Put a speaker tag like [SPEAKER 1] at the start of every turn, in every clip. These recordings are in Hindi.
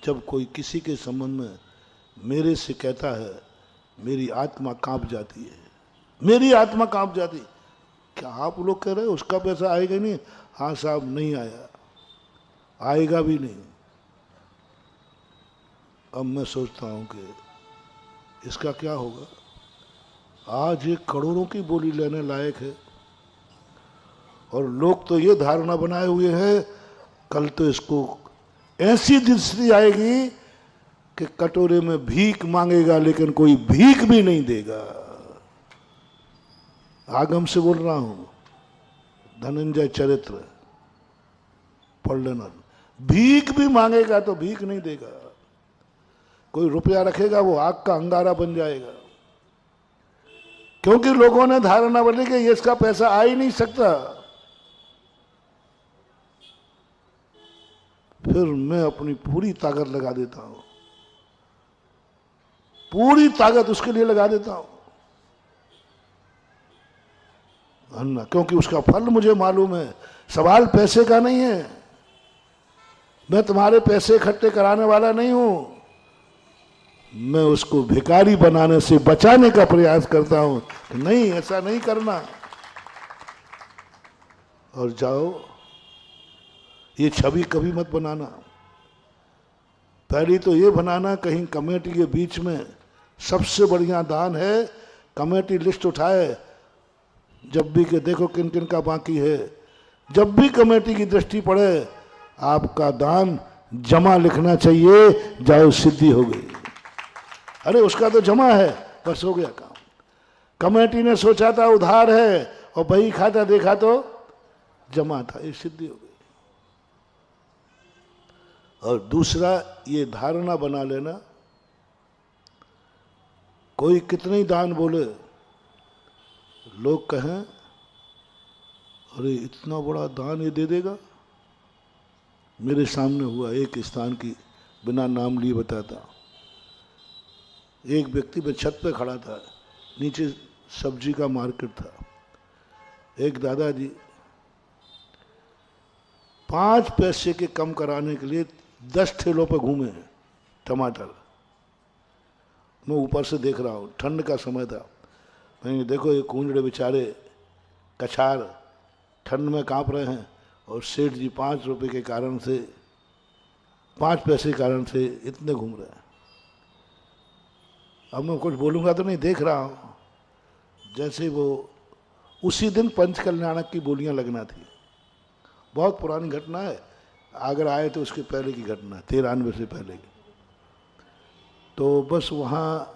[SPEAKER 1] जब कोई किसी के संबंध में मेरे से कहता है, मेरी आत्मा कांप जाती है, मेरी आत्मा कांप जाती। क्या आप लोग कह रहे हो उसका पैसा आएगा नहीं? हाँ साहब, नहीं आया, आएगा भी नहीं। अब मैं सोचता हूं कि इसका क्या होगा। आज ये करोड़ों की बोली लेने लायक है और लोग तो ये धारणा बनाए हुए हैं कल तो इसको ऐसी दृष्टि आएगी कि कटोरे में भीख मांगेगा लेकिन कोई भीख भी नहीं देगा। आगम से बोल रहा हूं, धनंजय चरित्र पढ़ लेना। भीख भी मांगेगा तो भीख नहीं देगा। कोई रुपया रखेगा वो आग का अंगारा बन जाएगा, क्योंकि लोगों ने धारणा बनी कि ये इसका पैसा आ ही नहीं सकता। फिर मैं अपनी पूरी ताकत लगा देता हूं, पूरी ताकत उसके लिए लगा देता हूं, अन्ना, क्योंकि उसका फल मुझे मालूम है। सवाल पैसे का नहीं है, मैं तुम्हारे पैसे इकट्ठे कराने वाला नहीं हूं, मैं उसको भिखारी बनाने से बचाने का प्रयास करता हूं कि नहीं, ऐसा नहीं करना। और जाओ, ये छवि कभी मत बनाना। पहली तो ये बनाना, कहीं कमेटी के बीच में सबसे बढ़िया दान है, कमेटी लिस्ट उठाए जब भी कि देखो किन किन का बाकी है। जब भी कमेटी की दृष्टि पड़े आपका दान जमा लिखना चाहिए, जाओ सिद्धि हो गई। अरे उसका तो जमा है, बस हो गया काम। कमेटी ने सोचा था उधार है और बही खाता देखा तो जमा था, ये सिद्धि हो गई। और दूसरा ये धारणा बना लेना, कोई कितने ही दान बोले, लोग कहें अरे इतना बड़ा दान ये दे देगा। मेरे सामने हुआ एक स्थान की, बिना नाम लिए बताता। एक व्यक्ति में छत पे खड़ा था, नीचे सब्जी का मार्केट था। एक दादाजी 5 पैसे के कम कराने के लिए 10 ठेलों पर घूमे हैं टमाटर। मैं ऊपर से देख रहा हूँ, ठंड का समय था। मैंने देखो ये कूंजड़े बेचारे कछार ठंड में कांप रहे हैं और सेठ जी 5 रुपए के कारण से, 5 पैसे के कारण से इतने घूम रहे हैं। अब मैं कुछ बोलूँगा तो नहीं, देख रहा हूँ जैसे वो उसी दिन पंच कल्याणक की बोलियाँ लगना थी। बहुत पुरानी घटना है, अगर आए तो उसके पहले की घटना, 93 से पहले की। तो बस वहाँ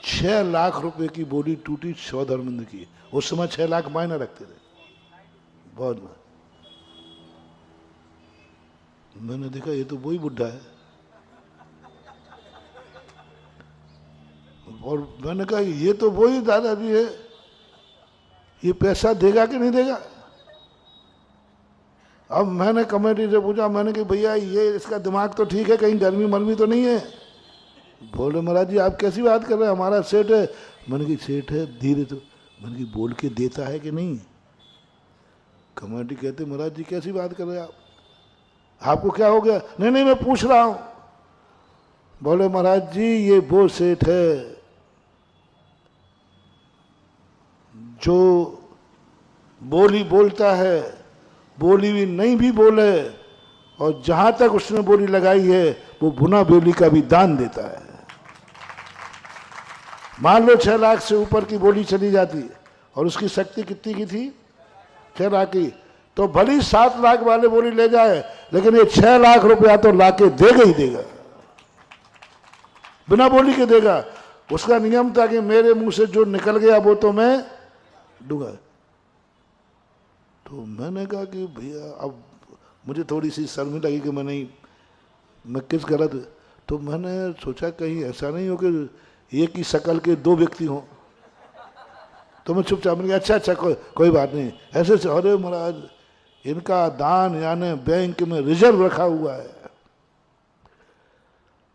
[SPEAKER 1] 6 लाख रुपए की बोली टूटी सौ धर्मेंद्र की। उस समय 6 लाख मायने रखते थे बहुत में। मैंने देखा ये तो वही बुढ़ा है, और मैंने कहा ये तो वही दादाजी है, ये पैसा देगा कि नहीं देगा। अब मैंने कमेटी से पूछा, मैंने कहा भैया ये इसका दिमाग तो ठीक है, कहीं गर्मी मरमी तो नहीं है। बोले महाराज जी आप कैसी बात कर रहे हैं, हमारा सेठ है। मैंने कहा सेठ है धीरे, तो मैंने कहा बोल के देता है कि नहीं। कमेटी कहते महाराज जी कैसी बात कर रहे हैं आप, आपको क्या हो गया। नहीं नहीं मैं पूछ रहा हूं। बोले महाराज जी ये वो सेठ है जो बोली बोलता है, बोली भी नहीं भी बोले, और जहां तक उसने बोली लगाई है वो भुना बोली का भी दान देता है। मान लो 6 लाख से ऊपर की बोली चली जाती और उसकी शक्ति कितनी की थी, 6 लाख की, तो भली 7 लाख वाले बोली ले जाए, लेकिन ये 6 लाख रुपया तो लाके देगा ही देगा, बिना बोली के देगा। उसका नियम था कि मेरे मुंह से जो निकल गया वो तो मैं दूंगा। तो मैंने कहा कि भैया अब मुझे थोड़ी सी शर्मी लगी कि मैं किस गलत। तो मैंने सोचा कहीं ऐसा नहीं हो कि एक ही शकल के 2 व्यक्ति हों। तो मैं चुपचाप, मैंने कहा अच्छा कोई बात नहीं। ऐसे अरे महाराज इनका दान यानी बैंक में रिजर्व रखा हुआ है,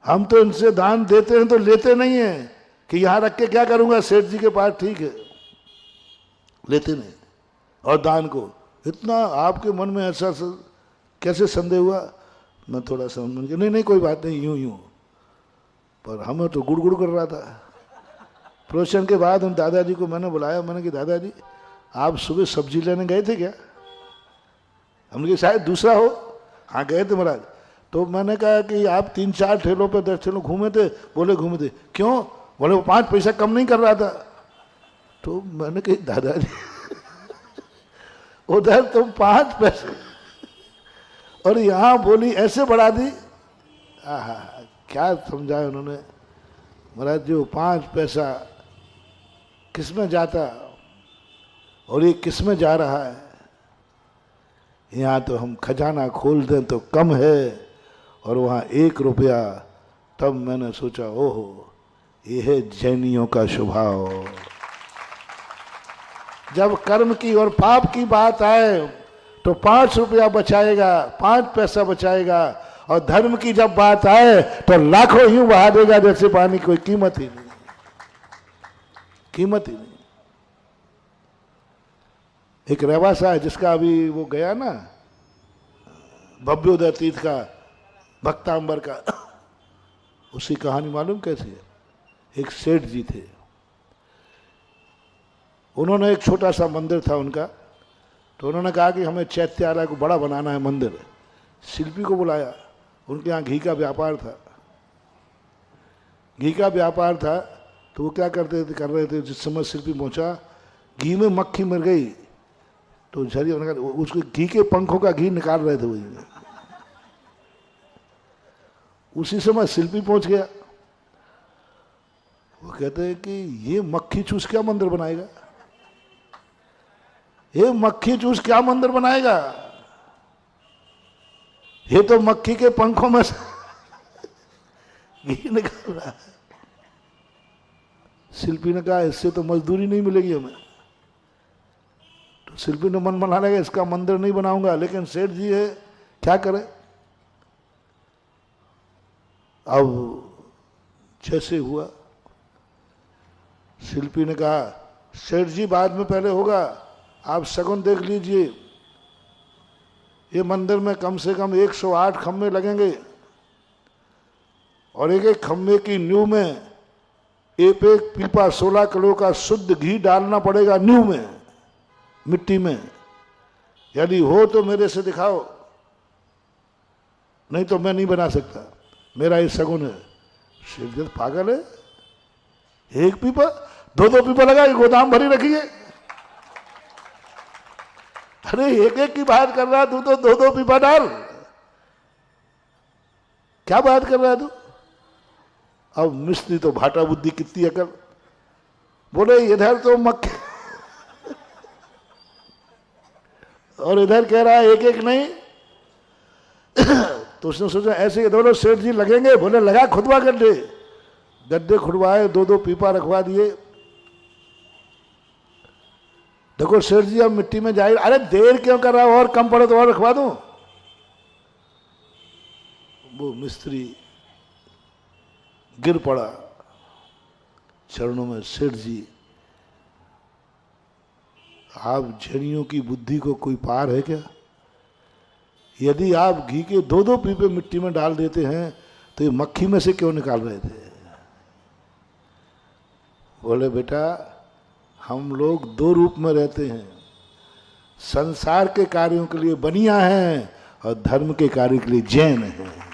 [SPEAKER 1] हम तो इनसे दान देते हैं तो लेते नहीं हैं कि यहां रख के क्या करूंगा, सेठ जी के पास ठीक है, लेते नहीं। और दान को इतना आपके मन में ऐसा कैसे संदेह हुआ। मैं थोड़ा सा मन के, नहीं नहीं कोई बात नहीं, यूं यूं। पर हमें तो गुड़गुड़ कर रहा था। प्रवचन के बाद उन दादाजी को मैंने बुलाया, मैंने कि दादाजी आप सुबह सब्जी लेने गए थे क्या? हमने कहा शायद दूसरा हो। हाँ गए थे महाराज। तो मैंने कहा कि आप 3-4 ठेलों पे 10 ठेलों घूमे थे? बोले घूमे थे। क्यों? बोले वो 5 पैसा कम नहीं कर रहा था। तो मैंने कहा दादाजी उधर तुम 5 पैसे और यहाँ बोली ऐसे बढ़ा दी। आहा, क्या समझाया उन्होंने। महाराज जो 5 पैसा किस में जाता और ये किस में जा रहा है। यहाँ तो हम खजाना खोल दें तो कम है और वहाँ 1 रुपया। तब मैंने सोचा ओहो ये है जैनियों का स्वभाव। जब कर्म की और पाप की बात आए तो 5 रुपया बचाएगा, 5 पैसा बचाएगा, और धर्म की जब बात आए तो लाखों यूं बहा देगा जैसे पानी, कोई कीमत ही नहीं, कीमत ही नहीं। एक रेवासा है जिसका अभी वो गया ना, भव्योदय तीर्थ का, भक्तांबर का, उसकी कहानी मालूम कैसी है। एक सेठ जी थे, उन्होंने एक छोटा सा मंदिर था उनका, तो उन्होंने कहा कि हमें चैत्यालय को बड़ा बनाना है मंदिर। शिल्पी को बुलाया, उनके यहाँ घी का व्यापार था, घी का व्यापार था। तो वो क्या कर रहे थे, जिस समय शिल्पी पहुंचा घी में मक्खी मर गई तो झरिया, उन्होंने कहा उसके घी के पंखों का घी निकाल रहे थे वही। उसी समय शिल्पी पहुंच गया। वो कहते हैं कि ये मक्खी चूस क्या मंदिर बनाएगा, ये मक्खी चूस क्या मंदिर बनाएगा, ये तो मक्खी के पंखों में से घी निकाल रहा है। शिल्पी ने कहा इससे तो मजदूरी नहीं मिलेगी हमें। तो शिल्पी ने मन बना लेगा इसका मंदिर नहीं बनाऊंगा, लेकिन सेठ जी है क्या करे। अब जैसे हुआ, शिल्पी ने कहा सेठ जी बाद में पहले होगा, आप शगुन देख लीजिए, ये मंदिर में कम से कम 108 खम्भे लगेंगे और एक एक खम्भे की नींव में एक पीपा 16 किलो का शुद्ध घी डालना पड़ेगा नींव में, मिट्टी में। यदि हो तो मेरे से दिखाओ, नहीं तो मैं नहीं बना सकता, मेरा ये शगुन है। शिवजी पागल है, एक पीपा 2-2 पीपा लगा के गोदाम भरी रखिए। अरे एक एक की बात कर रहा तू, तो 2-2 पीपा डाल, क्या बात कर रहा है तू। अब मिस्त्री तो भाटा बुद्धि, कितनी अकल, बोले इधर तो मक्खी और इधर कह रहा है एक एक नहीं। तो उसने सोचा ऐसे दोनों सेठ जी लगेंगे, बोले लगा खुदवा गड्ढे, गड्ढे खुदवाए, 2-2 पीपा रखवा दिए। देखो सेठ जी अब मिट्टी में जाए, अरे देर क्यों कर रहा, और कम पड़े तो और रखवा दूं। वो मिस्त्री गिर पड़ा चरणों में। सेठ जी आप झड़ियों की बुद्धि को कोई पार है क्या? यदि आप घी के 2-2 पीपे मिट्टी में डाल देते हैं तो ये मक्खी में से क्यों निकाल रहे थे? बोले बेटा हम लोग 2 रूप में रहते हैं, संसार के कार्यों के लिए बनिया हैं और धर्म के कार्य के लिए जैन हैं।